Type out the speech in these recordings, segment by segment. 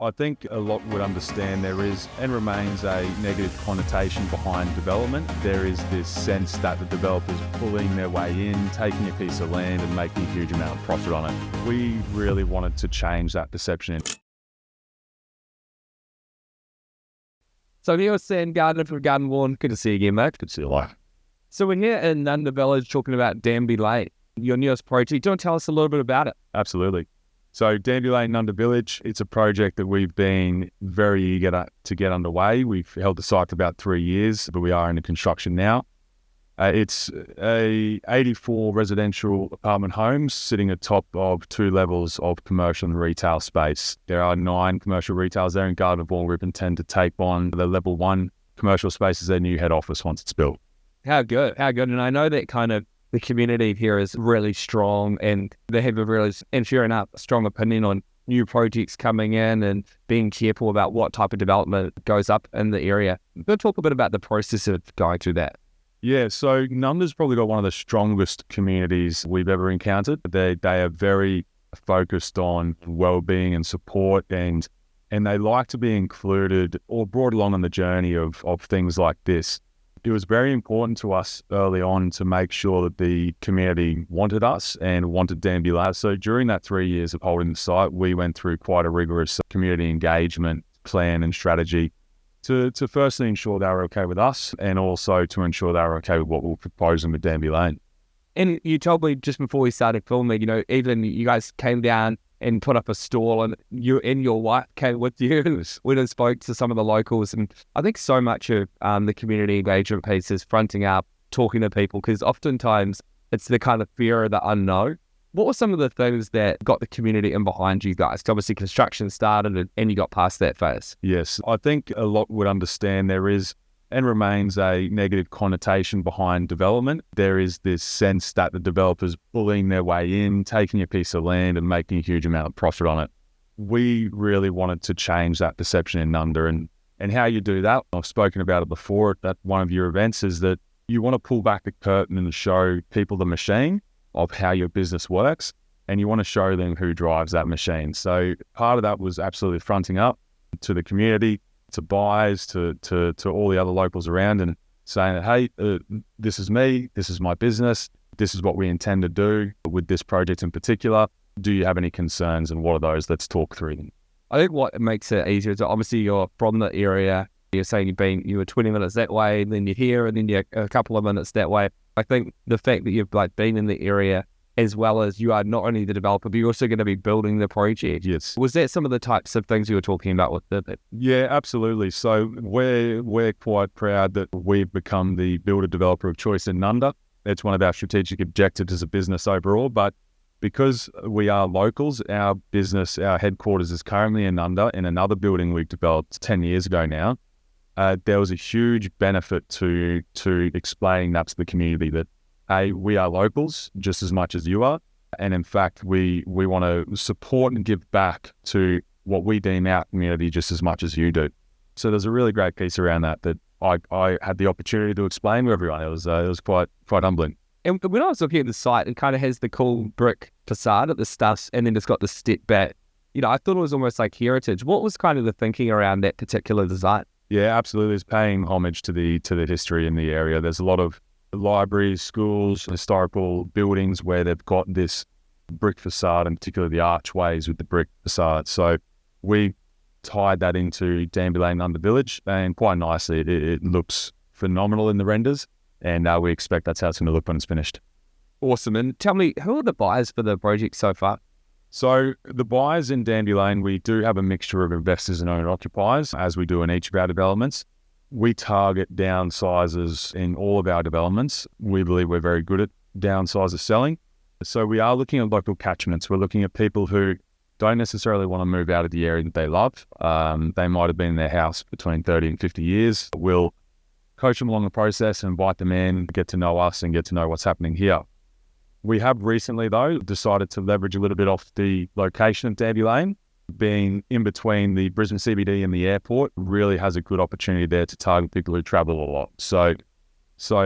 I think a lot would understand there is and remains a negative connotation behind development. There is this sense that the developer's pulling their way in, taking a piece of land and making a huge amount of profit on it. We really wanted to change that perception. So here was Sam Gardner from Garden Vaughan. Good to see you again, mate. Good to see you live. So we're here in Nundah Village talking about Danby Lane, your newest project. Do you want to tell us a little bit about it? Absolutely. So Danby Lane, Nundah Village, it's a project that we've been very eager to get underway. We've held the site for about 3 years, but we are in construction now. It's 84 residential apartment homes sitting atop of 2 levels of commercial and retail space. There are 9 commercial retailers there in Gardner. We intend to take on the level 1 commercial space as their new head office once it's built. How good. And I know that kind of the community here is really strong and they have a strong opinion on new projects coming in and being careful about what type of development goes up in the area. We'll talk a bit about the process of going through that. Yeah, so Nundah's probably got one of the strongest communities we've ever encountered. They are very focused on well-being and support, and they like to be included or brought along on the journey of things like this. It was very important to us early on to make sure that the community wanted us and wanted Danby Lane. So during that 3 years of holding the site, we went through quite a rigorous community engagement plan and strategy to firstly ensure they were okay with us and also to ensure they were okay with what we were proposing with Danby Lane. And you told me just before we started filming, even you guys came down and put up a stall and you and your wife came with you. We then spoke to some of the locals, and I think so much of the community engagement piece is fronting up, talking to people, because oftentimes it's the kind of fear of the unknown. What were some of the things that got the community in behind you guys? Obviously construction started and you got past that phase. Yes, I think a lot would understand there is and remains a negative connotation behind development. There is this sense that the developer's pulling their way in, taking a piece of land and making a huge amount of profit on it. We really wanted to change that perception in Nundah, and how you do that, I've spoken about it before at one of your events, is that you want to pull back the curtain and show people the machine of how your business works, and you want to show them who drives that machine. So part of that was absolutely fronting up to the community, to buyers, to all the other locals around, and saying that, hey, this is me, this is my business, this is what we intend to do with this project in particular. Do you have any concerns, and what are those? Let's talk through them. I think what makes it easier is obviously you're from the area, you're saying you were 20 minutes that way, and then you're here, and then you're a couple of minutes that way. I think the fact that you've been in the area, as well as you are not only the developer, but you're also going to be building the project. Yes. Was that some of the types of things you were talking about with it? Yeah, absolutely. So we're quite proud that we've become the builder developer of choice in Nundah. It's one of our strategic objectives as a business overall, but because we are locals, our business, our headquarters is currently in Nundah in another building we've developed 10 years ago now. There was a huge benefit to explaining that to the community that, hey, we are locals just as much as you are. And in fact, we want to support and give back to what we deem our community just as much as you do. So there's a really great piece around that I had the opportunity to explain to everyone. It was quite humbling. And when I was looking at the site, it kind of has the cool brick facade at the stuff, and then it's got the step back. I thought it was almost like heritage. What was kind of the thinking around that particular design? Yeah, absolutely. It's paying homage to the history in the area. There's a lot of libraries, schools, historical buildings where they've got this brick facade, and particularly the archways with the brick facade. So we tied that into Danby Lane, Nundah Village, and quite nicely. It looks phenomenal in the renders, and we expect that's how it's going to look when it's finished. Awesome. And tell me, who are the buyers for the project so far? So the buyers in Danby Lane, we do have a mixture of investors and owner-occupiers, as we do in each of our developments. We target downsizers in all of our developments. We believe we're very good at downsizer selling. So we are looking at local catchments. We're looking at people who don't necessarily want to move out of the area that they love. They might have been in their house between 30 and 50 years. We'll coach them along the process and invite them in, get to know us and get to know what's happening here. We have recently, though, decided to leverage a little bit off the location of Danby Lane. Being in between the Brisbane CBD and the airport really has a good opportunity there to target people who travel a lot. So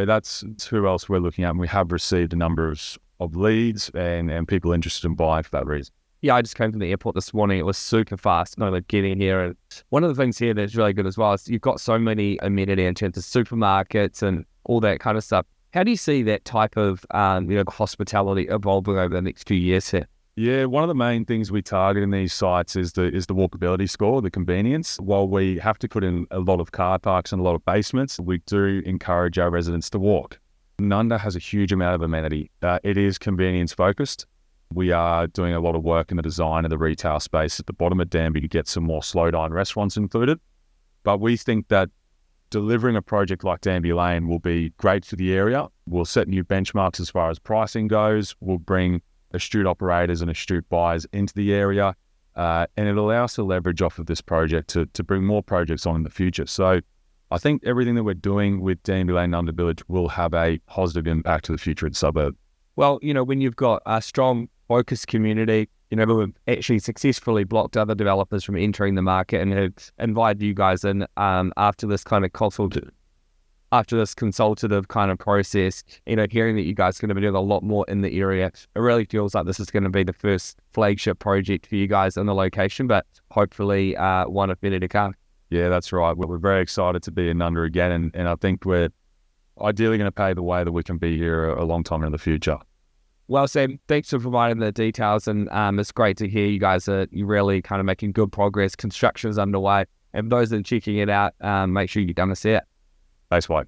that's who else we're looking at. And we have received a number of leads and people interested in buying for that reason. Yeah, I just came from the airport this morning. It was super fast, getting here. And one of the things here that's really good as well is you've got so many amenity in terms of supermarkets and all that kind of stuff. How do you see that type of hospitality evolving over the next few years here? Yeah, one of the main things we target in these sites is the walkability score, the convenience. While we have to put in a lot of car parks and a lot of basements, we do encourage our residents to walk. Nundah has a huge amount of amenity. It is convenience focused. We are doing a lot of work in the design of the retail space at the bottom of Danby to get some more slow dine restaurants included. But we think that delivering a project like Danby Lane will be great for the area. We'll set new benchmarks as far as pricing goes. We'll bring astute operators and astute buyers into the area. And it'll allow us to leverage off of this project to bring more projects on in the future. So I think everything that we're doing with Danby Lane Nundah Village will have a positive impact to the future of the suburb. Well, when you've got a strong, focused community, who have actually successfully blocked other developers from entering the market and have invited you guys in after this kind of consultative kind of process, hearing that you guys are going to be doing a lot more in the area, it really feels like this is going to be the first flagship project for you guys in the location, but hopefully one of many to come. Yeah, that's right. We're very excited to be in Nundah again, and I think we're ideally going to pave the way that we can be here a long time in the future. Well, Sam, thanks for providing the details, and it's great to hear you guys are really kind of making good progress. Construction is underway, and for those that are checking it out, make sure you come and see it. Thanks, Mike.